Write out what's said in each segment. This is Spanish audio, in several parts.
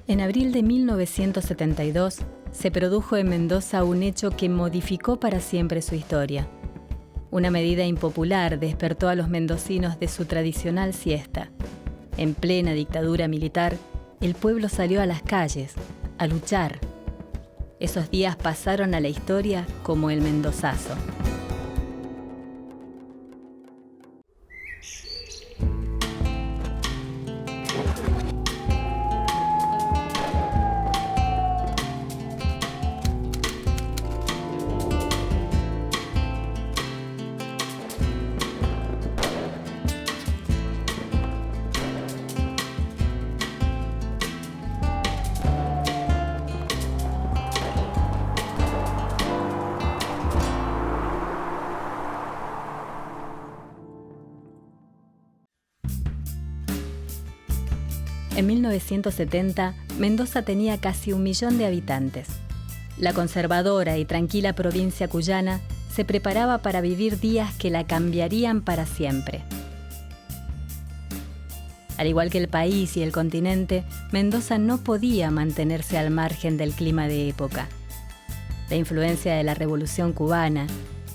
En abril de 1972 se produjo en Mendoza un hecho que modificó para siempre su historia. Una medida impopular despertó a los mendocinos de su tradicional siesta. En plena dictadura militar, el pueblo salió a las calles, a luchar. Esos días pasaron a la historia como el Mendozazo. En 1970, Mendoza tenía casi 1 millón de habitantes. La conservadora y tranquila provincia cuyana se preparaba para vivir días que la cambiarían para siempre. Al igual que el país y el continente, Mendoza no podía mantenerse al margen del clima de época. La influencia de la Revolución cubana,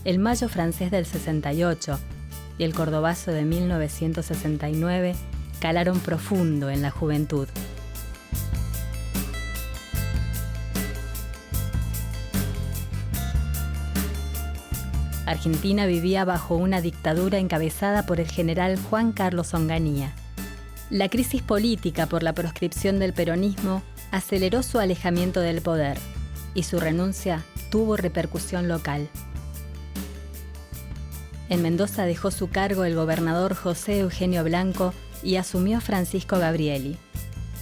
el Mayo francés del 68 y el Cordobazo de 1969 calaron profundo en la juventud. Argentina vivía bajo una dictadura encabezada por el general Juan Carlos Onganía. La crisis política por la proscripción del peronismo aceleró su alejamiento del poder y su renuncia tuvo repercusión local. En Mendoza dejó su cargo el gobernador José Eugenio Blanco y asumió Francisco Gabrieli,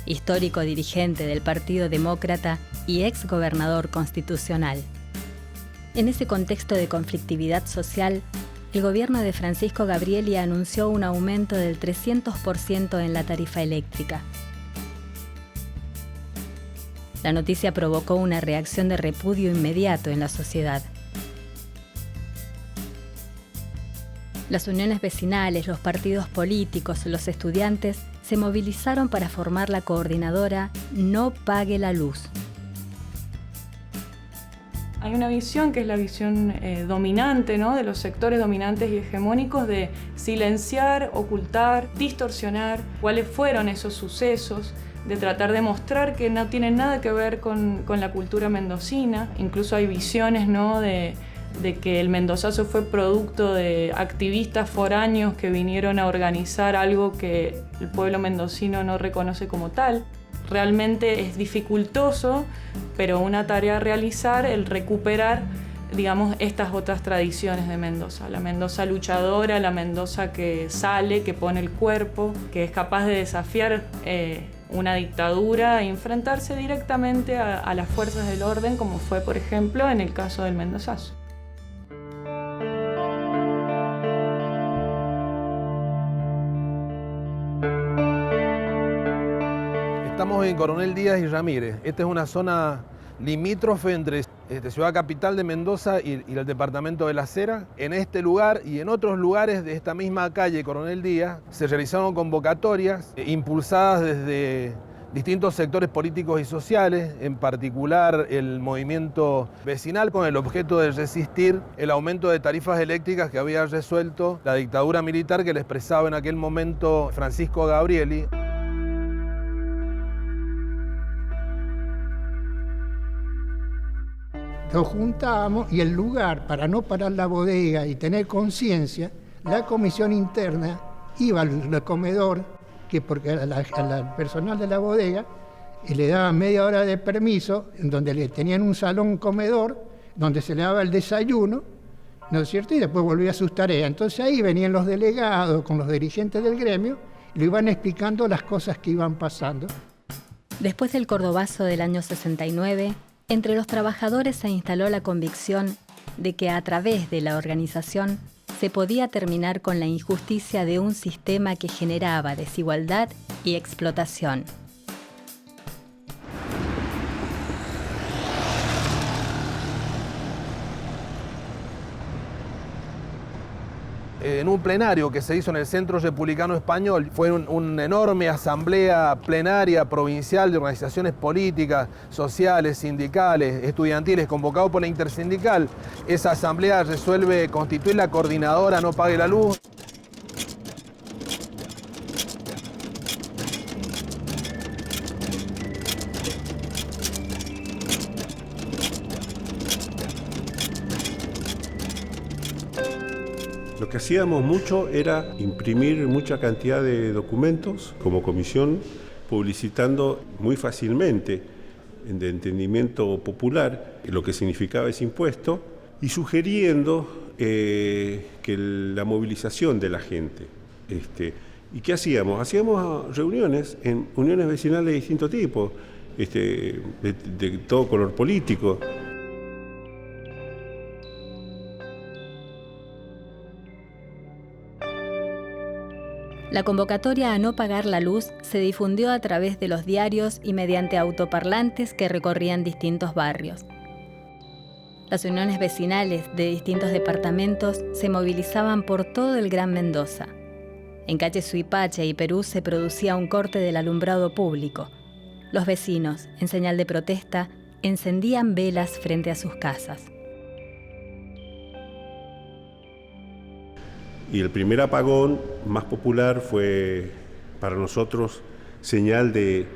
histórico dirigente del Partido Demócrata y ex gobernador constitucional. En ese contexto de conflictividad social, el gobierno de Francisco Gabrieli anunció un aumento del 300% en la tarifa eléctrica. La noticia provocó una reacción de repudio inmediato en la sociedad. Las uniones vecinales, los partidos políticos, los estudiantes se movilizaron para formar la coordinadora No Pague la Luz. Hay una visión que es la visión dominante, ¿no?, de los sectores dominantes y hegemónicos de silenciar, ocultar, distorsionar cuáles fueron esos sucesos, de tratar de mostrar que no tienen nada que ver con la cultura mendocina. Incluso hay visiones, ¿no?, de que el Mendozazo fue producto de activistas foráneos que vinieron a organizar algo que el pueblo mendocino no reconoce como tal. Realmente es dificultoso, pero una tarea a realizar el recuperar, digamos, estas otras tradiciones de Mendoza. La Mendoza luchadora, la Mendoza que sale, que pone el cuerpo, que es capaz de desafiar una dictadura e enfrentarse directamente a las fuerzas del orden, como fue, por ejemplo, en el caso del Mendozazo. Estamos en Coronel Díaz y Ramírez. Esta es una zona limítrofe entre Ciudad Capital de Mendoza y el departamento de La Cera. En este lugar y en otros lugares de esta misma calle Coronel Díaz se realizaron convocatorias impulsadas desde distintos sectores políticos y sociales, en particular el movimiento vecinal, con el objeto de resistir el aumento de tarifas eléctricas que había resuelto la dictadura militar que le expresaba en aquel momento Francisco Gabrieli. Nos juntábamos y el lugar, para no parar la bodega y tener conciencia, la comisión interna iba al comedor, que porque al personal de la bodega le daban media hora de permiso, en donde le tenían un salón comedor, donde se le daba el desayuno, ¿no es cierto? Y después volvía a sus tareas. Entonces ahí venían los delegados con los dirigentes del gremio, y le iban explicando las cosas que iban pasando. Después del Cordobazo del año 69, entre los trabajadores se instaló la convicción de que a través de la organización se podía terminar con la injusticia de un sistema que generaba desigualdad y explotación. en un plenario que se hizo en el Centro Republicano Español. Fue una enorme asamblea plenaria provincial de organizaciones políticas, sociales, sindicales, estudiantiles, convocado por la Intersindical. Esa asamblea resuelve constituir la coordinadora No Pague la Luz. Lo que hacíamos mucho era imprimir mucha cantidad de documentos como comisión, publicitando muy fácilmente, de entendimiento popular, lo que significaba ese impuesto y sugiriendo que la movilización de la gente. ¿Y qué hacíamos? Hacíamos reuniones en uniones vecinales de distinto tipo, de todo color político. La convocatoria a no pagar la luz se difundió a través de los diarios y mediante autoparlantes que recorrían distintos barrios. Las uniones vecinales de distintos departamentos se movilizaban por todo el Gran Mendoza. En calle Suipacha y Perú se producía un corte del alumbrado público. Los vecinos, en señal de protesta, encendían velas frente a sus casas. Y el primer apagón más popular fue para nosotros señal de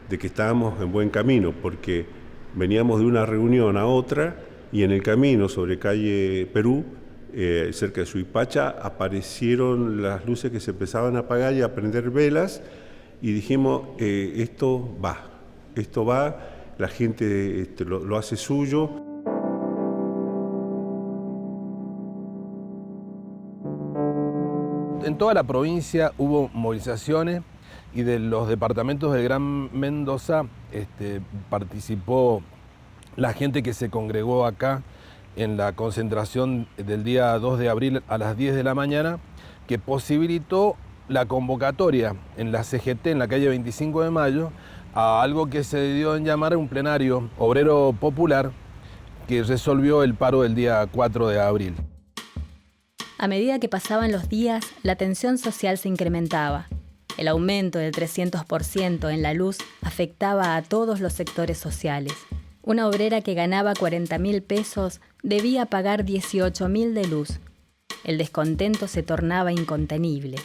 que estábamos en buen camino, porque veníamos de una reunión a otra y en el camino sobre calle Perú, cerca de Suipacha, aparecieron las luces que se empezaban a apagar y a prender velas y dijimos, esto va, la gente lo hace suyo. En toda la provincia hubo movilizaciones y de los departamentos del Gran Mendoza participó la gente que se congregó acá en la concentración del día 2 de abril a las 10 de la mañana, que posibilitó la convocatoria en la CGT, en la calle 25 de Mayo, a algo que se dio en llamar un plenario obrero popular que resolvió el paro del día 4 de abril. A medida que pasaban los días, la tensión social se incrementaba. El aumento del 300% en la luz afectaba a todos los sectores sociales. Una obrera que ganaba 40.000 pesos debía pagar 18.000 de luz. El descontento se tornaba incontenible.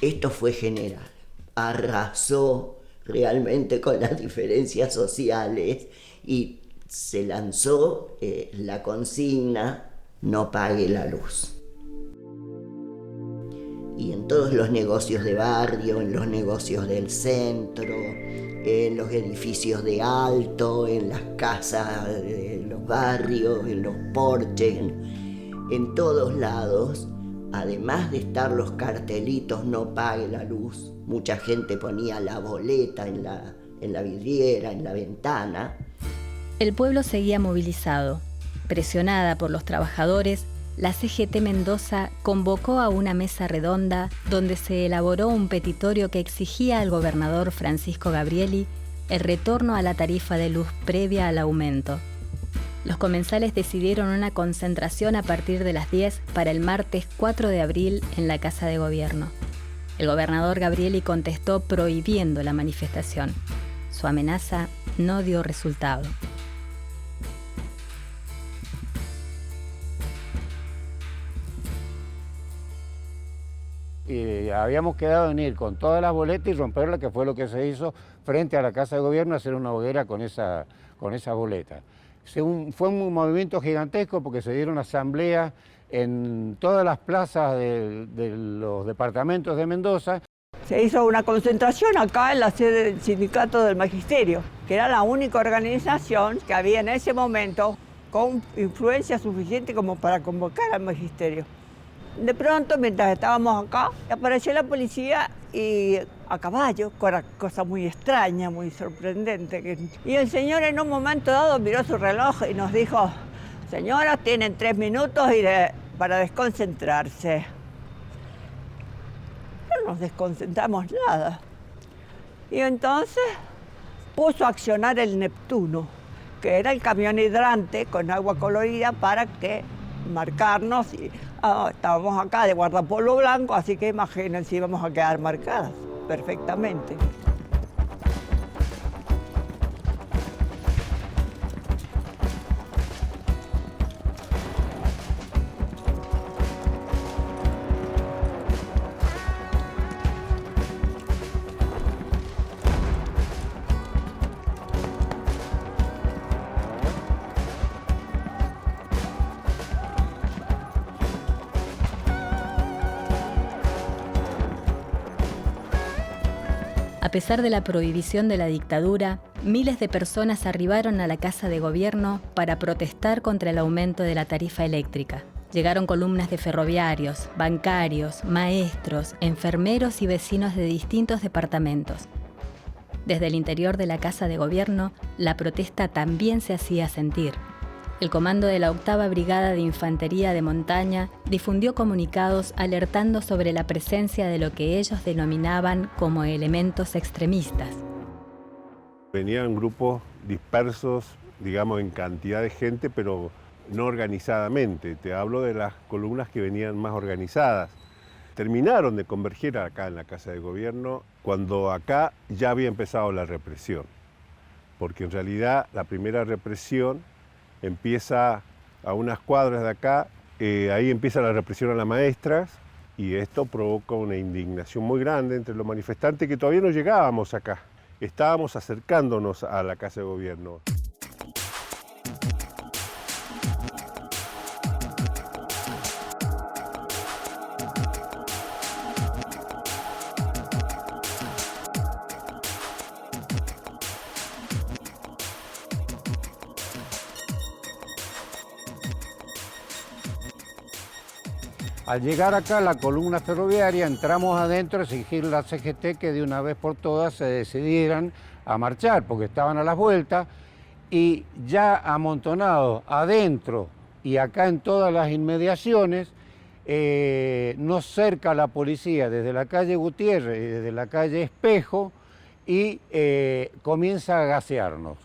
Esto fue general. Arrasó realmente con las diferencias sociales y se lanzó la consigna no pague la luz. Y en todos los negocios de barrio, en los negocios del centro, en los edificios de alto, en las casas de los barrios, en los porches, en todos lados, además de estar los cartelitos no pague la luz, mucha gente ponía la boleta en la vidriera, en la ventana. El pueblo seguía movilizado. Presionada por los trabajadores, la CGT Mendoza convocó a una mesa redonda donde se elaboró un petitorio que exigía al gobernador Francisco Gabrieli el retorno a la tarifa de luz previa al aumento. Los comensales decidieron una concentración a partir de las 10 para el martes 4 de abril en la Casa de Gobierno. El gobernador Gabrieli contestó prohibiendo la manifestación. Su amenaza no dio resultado. Habíamos quedado en ir con todas las boletas y romperla, que fue lo que se hizo frente a la Casa de Gobierno, hacer una hoguera con esa boleta. Fue un movimiento gigantesco porque se dieron asambleas en todas las plazas de los departamentos de Mendoza. Se hizo una concentración acá en la sede del Sindicato del Magisterio, que era la única organización que había en ese momento con influencia suficiente como para convocar al magisterio. De pronto, mientras estábamos acá, apareció la policía y a caballo, cosa muy extraña, muy sorprendente. Y el señor en un momento dado miró su reloj y nos dijo, señoras, tienen 3 minutos para desconcentrarse. No nos desconcentramos nada. Y entonces puso a accionar el Neptuno, que era el camión hidrante con agua colorida para que marcarnos. Y, estábamos acá de guardapolvo blanco, así que imagínense, íbamos a quedar marcadas perfectamente. A pesar de la prohibición de la dictadura, miles de personas arribaron a la Casa de Gobierno para protestar contra el aumento de la tarifa eléctrica. Llegaron columnas de ferroviarios, bancarios, maestros, enfermeros y vecinos de distintos departamentos. Desde el interior de la Casa de Gobierno, la protesta también se hacía sentir. El comando de la 8ª Brigada de Infantería de Montaña difundió comunicados alertando sobre la presencia de lo que ellos denominaban como elementos extremistas. Venían grupos dispersos, digamos, en cantidad de gente, pero no organizadamente. Te hablo de las columnas que venían más organizadas. Terminaron de converger acá en la Casa de Gobierno cuando acá ya había empezado la represión. Porque en realidad la primera represión empieza a unas cuadras de acá, ahí empieza la represión a las maestras y esto provoca una indignación muy grande entre los manifestantes que todavía no llegábamos acá. Estábamos acercándonos a la Casa de Gobierno. Al llegar acá a la columna ferroviaria, entramos adentro a exigir a la CGT que de una vez por todas se decidieran a marchar, porque estaban a las vueltas, y ya amontonados adentro y acá en todas las inmediaciones, nos cerca la policía desde la calle Gutiérrez y desde la calle Espejo y comienza a gasearnos.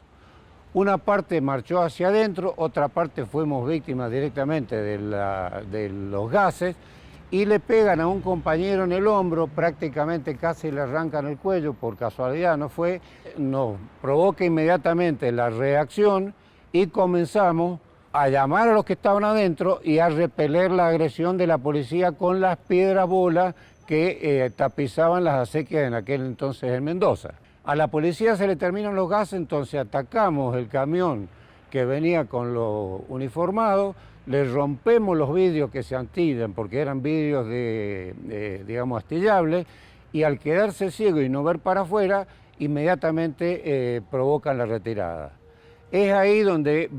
Una parte marchó hacia adentro, otra parte fuimos víctimas directamente de los gases y le pegan a un compañero en el hombro, prácticamente casi le arrancan el cuello, por casualidad no fue, nos provoca inmediatamente la reacción y comenzamos a llamar a los que estaban adentro y a repeler la agresión de la policía con las piedras bolas que tapizaban las acequias en aquel entonces en Mendoza. A la policía se le terminan los gases, entonces atacamos el camión que venía con los uniformados, le rompemos los vidrios que se astillan, porque eran vidrios digamos, astillables, y al quedarse ciego y no ver para afuera, inmediatamente provocan la retirada. Es ahí donde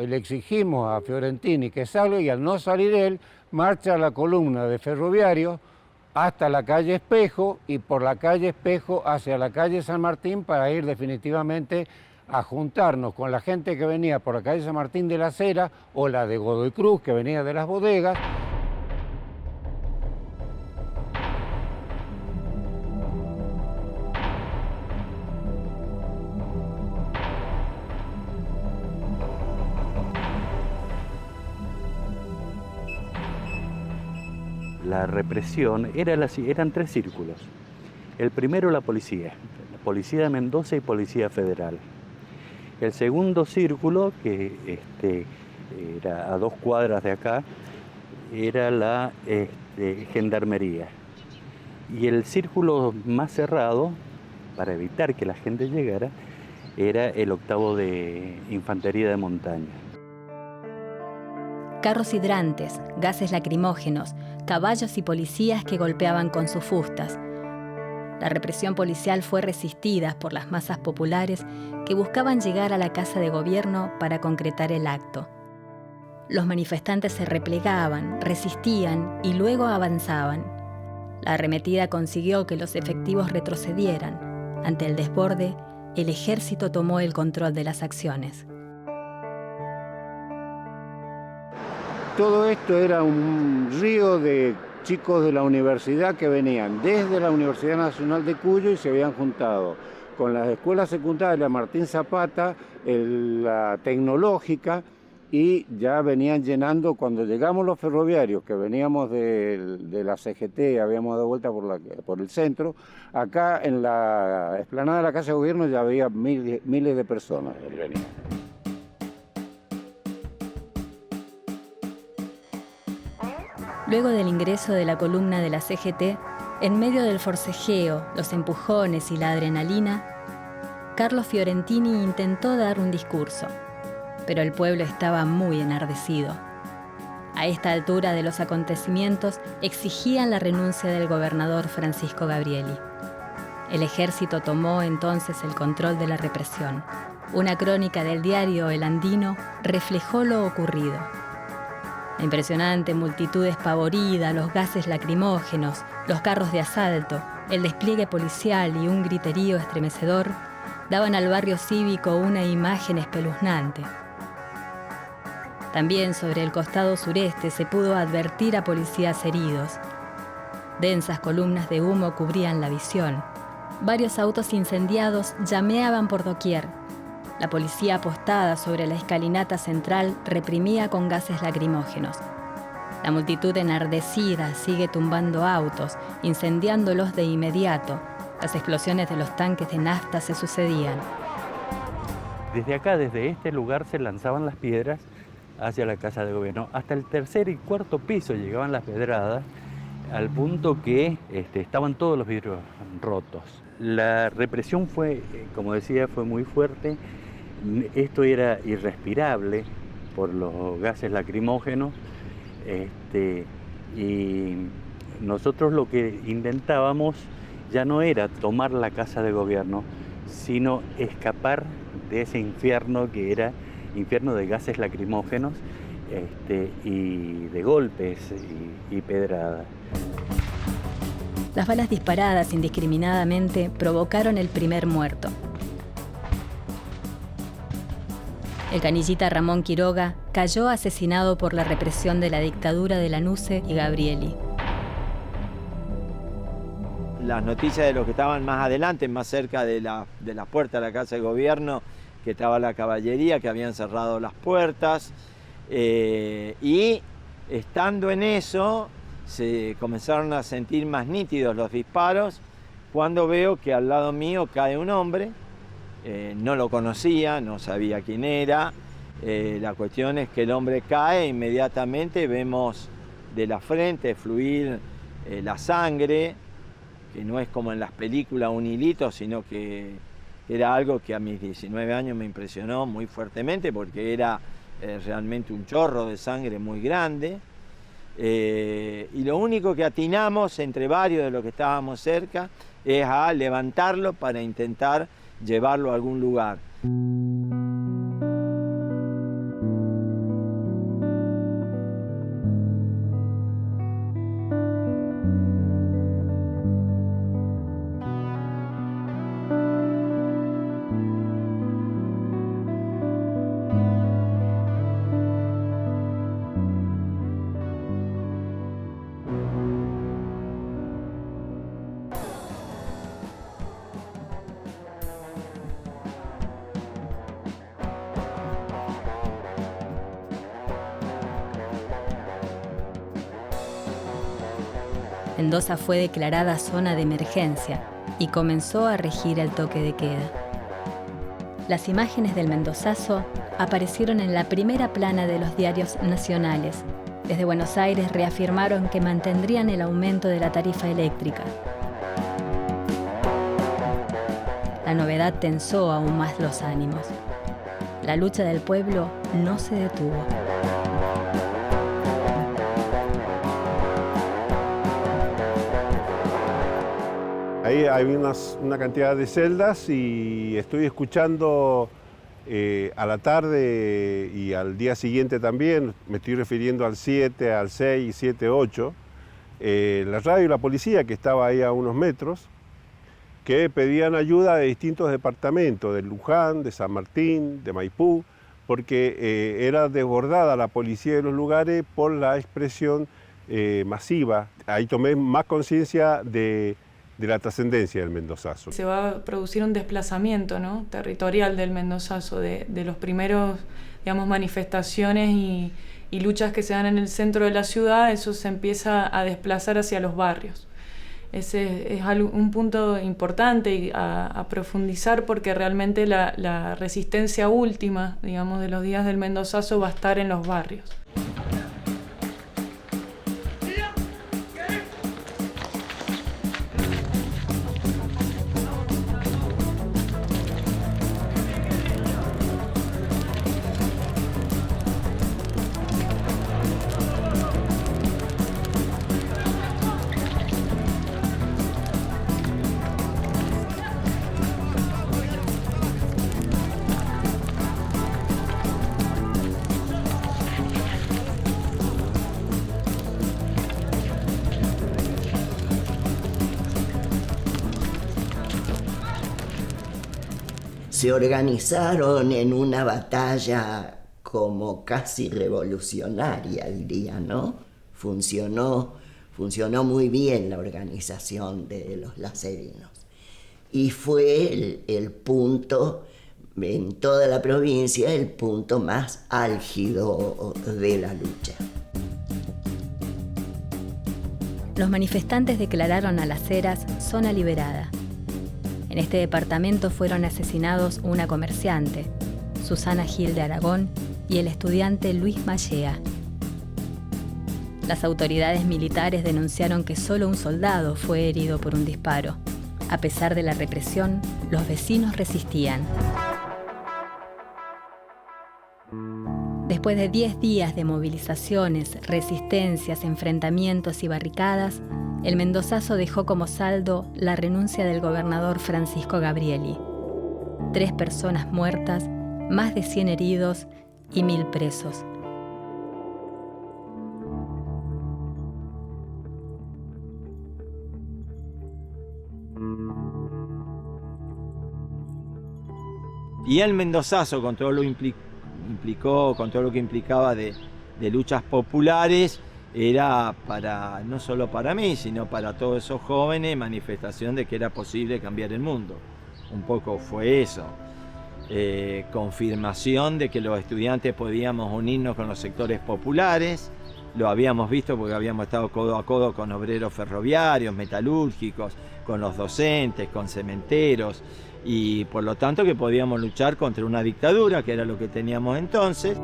le exigimos a Fiorentini que salga, y al no salir él, marcha a la columna de ferroviarios hasta la calle Espejo y por la calle Espejo hacia la calle San Martín para ir definitivamente a juntarnos con la gente que venía por la calle San Martín de la Acera o la de Godoy Cruz que venía de las bodegas. La represión eran 3 círculos. El primero, la policía de Mendoza y Policía Federal. El segundo círculo, que era a 2 cuadras de acá, era la Gendarmería. Y el círculo más cerrado, para evitar que la gente llegara, era el 8º de Infantería de Montaña. Carros hidrantes, gases lacrimógenos, caballos y policías que golpeaban con sus fustas. La represión policial fue resistida por las masas populares que buscaban llegar a la Casa de Gobierno para concretar el acto. Los manifestantes se replegaban, resistían y luego avanzaban. La arremetida consiguió que los efectivos retrocedieran. Ante el desborde, el ejército tomó el control de las acciones. Todo esto era un río de chicos de la universidad que venían desde la Universidad Nacional de Cuyo y se habían juntado con las escuelas secundarias Martín Zapata, la tecnológica y ya venían llenando. Cuando llegamos los ferroviarios, que veníamos de la CGT, habíamos dado vuelta por el centro, acá en la explanada de la Casa de Gobierno ya había miles de personas que venían. Luego del ingreso de la columna de la CGT, en medio del forcejeo, los empujones y la adrenalina, Carlos Fiorentini intentó dar un discurso, pero el pueblo estaba muy enardecido. A esta altura de los acontecimientos exigían la renuncia del gobernador Francisco Gabrieli. El ejército tomó entonces el control de la represión. Una crónica del diario El Andino reflejó lo ocurrido. La impresionante multitud despavorida, los gases lacrimógenos, los carros de asalto, el despliegue policial y un griterío estremecedor daban al barrio cívico una imagen espeluznante. También sobre el costado sureste se pudo advertir a policías heridos. Densas columnas de humo cubrían la visión. Varios autos incendiados llameaban por doquier. La policía apostada sobre la escalinata central reprimía con gases lacrimógenos. La multitud enardecida sigue tumbando autos, incendiándolos de inmediato. Las explosiones de los tanques de nafta se sucedían. Desde acá, desde este lugar, se lanzaban las piedras hacia la Casa de Gobierno. Hasta el tercer y cuarto piso llegaban las pedradas, al punto que estaban todos los vidrios rotos. La represión fue, como decía, fue muy fuerte. Esto era irrespirable por los gases lacrimógenos, y nosotros lo que intentábamos ya no era tomar la Casa de Gobierno, sino escapar de ese infierno que era infierno de gases lacrimógenos y de golpes y pedradas. Las balas disparadas indiscriminadamente provocaron el primer muerto. El canillita Ramón Quiroga cayó asesinado por la represión de la dictadura de Lanusse y Gabrieli. Las noticias de los que estaban más adelante, más cerca de la puerta de la Casa de Gobierno, que estaba la caballería, que habían cerrado las puertas, y estando en eso se comenzaron a sentir más nítidos los disparos cuando veo que al lado mío cae un hombre. No lo conocía, no sabía quién era. La cuestión es que el hombre cae e inmediatamente vemos de la frente fluir la sangre, que no es como en las películas un hilito, sino que era algo que a mis 19 años me impresionó muy fuertemente porque era realmente un chorro de sangre muy grande. Y lo único que atinamos entre varios de los que estábamos cerca es a levantarlo para intentar llevarlo a algún lugar. Mendoza fue declarada zona de emergencia y comenzó a regir el toque de queda. Las imágenes del mendozazo aparecieron en la primera plana de los diarios nacionales. Desde Buenos Aires reafirmaron que mantendrían el aumento de la tarifa eléctrica. La novedad tensó aún más los ánimos. La lucha del pueblo no se detuvo. Ahí hay una cantidad de celdas y estoy escuchando a la tarde y al día siguiente también, me estoy refiriendo al 7, al 6, 7, 8, la radio y la policía que estaba ahí a unos metros, que pedían ayuda de distintos departamentos, de Luján, de San Martín, de Maipú, porque era desbordada la policía de los lugares por la expresión masiva. Ahí tomé más conciencia de de la trascendencia del mendozazo. Se va a producir un desplazamiento, ¿no?, territorial del mendozazo, de los primeros, digamos, manifestaciones y luchas que se dan en el centro de la ciudad. Eso se empieza a desplazar hacia los barrios. Ese es un punto importante a profundizar, porque realmente la resistencia última, digamos, de los días del mendozazo va a estar en los barrios. Se organizaron en una batalla como casi revolucionaria, diría, ¿no? Funcionó muy bien la organización de los lacerinos. Y fue el punto, en toda la provincia, el punto más álgido de la lucha. Los manifestantes declararon a Las Heras zona liberada. En este departamento fueron asesinados una comerciante, Susana Gil de Aragón, y el estudiante Luis Mallea. Las autoridades militares denunciaron que solo un soldado fue herido por un disparo. A pesar de la represión, los vecinos resistían. Después de 10 días de movilizaciones, resistencias, enfrentamientos y barricadas, el mendozazo dejó como saldo la renuncia del gobernador Francisco Gabrieli. 3 personas muertas, más de 100 heridos y 1000 presos. Y el mendozazo, con todo lo con todo lo que implicaba de luchas populares, era para, no solo para mí, sino para todos esos jóvenes, manifestación de que era posible cambiar el mundo. Un poco fue eso. Confirmación de que los estudiantes podíamos unirnos con los sectores populares. Lo habíamos visto porque habíamos estado codo a codo con obreros ferroviarios, metalúrgicos, con los docentes, con cementeros, y por lo tanto que podíamos luchar contra una dictadura, que era lo que teníamos entonces.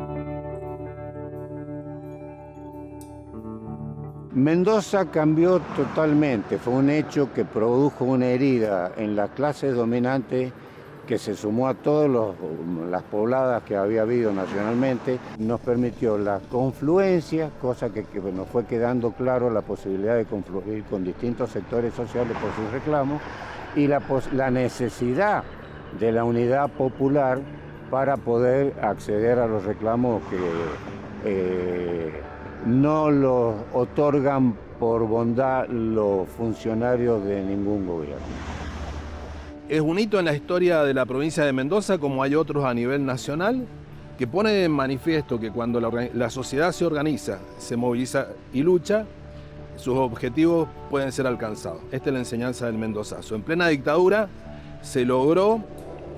Mendoza cambió totalmente, fue un hecho que produjo una herida en las clases dominantes que se sumó a todas las pobladas que había habido nacionalmente. Nos permitió la confluencia, cosa que nos fue quedando claro la posibilidad de confluir con distintos sectores sociales por sus reclamos, y la necesidad de la unidad popular para poder acceder a los reclamos que no los otorgan por bondad los funcionarios de ningún gobierno. Es un hito en la historia de la provincia de Mendoza, como hay otros a nivel nacional, que pone en manifiesto que cuando la sociedad se organiza, se moviliza y lucha, sus objetivos pueden ser alcanzados. Esta es la enseñanza del mendozazo. En plena dictadura se logró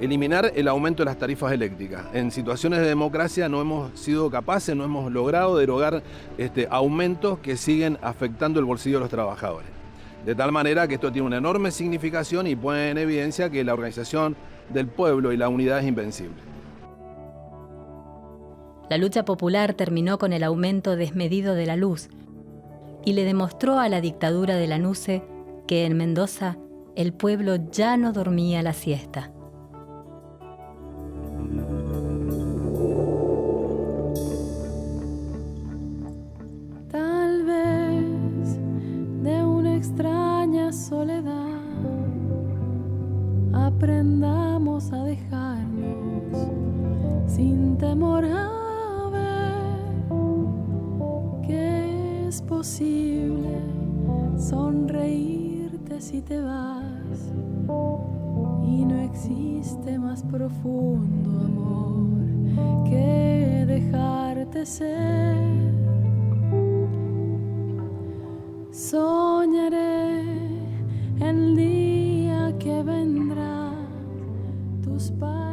eliminar el aumento de las tarifas eléctricas. En situaciones de democracia no hemos sido capaces, no hemos logrado derogar aumentos que siguen afectando el bolsillo de los trabajadores. De tal manera que esto tiene una enorme significación y pone en evidencia que la organización del pueblo y la unidad es invencible. La lucha popular terminó con el aumento desmedido de la luz y le demostró a la dictadura de Lanusse que en Mendoza el pueblo ya no dormía la siesta. Tal vez de una extraña soledad aprendamos a dejarnos sin temor a ver que es posible sonreírte si te vas, y no existe más profundo amor que dejarte ser. Soñaré el día que vendrá tus padres.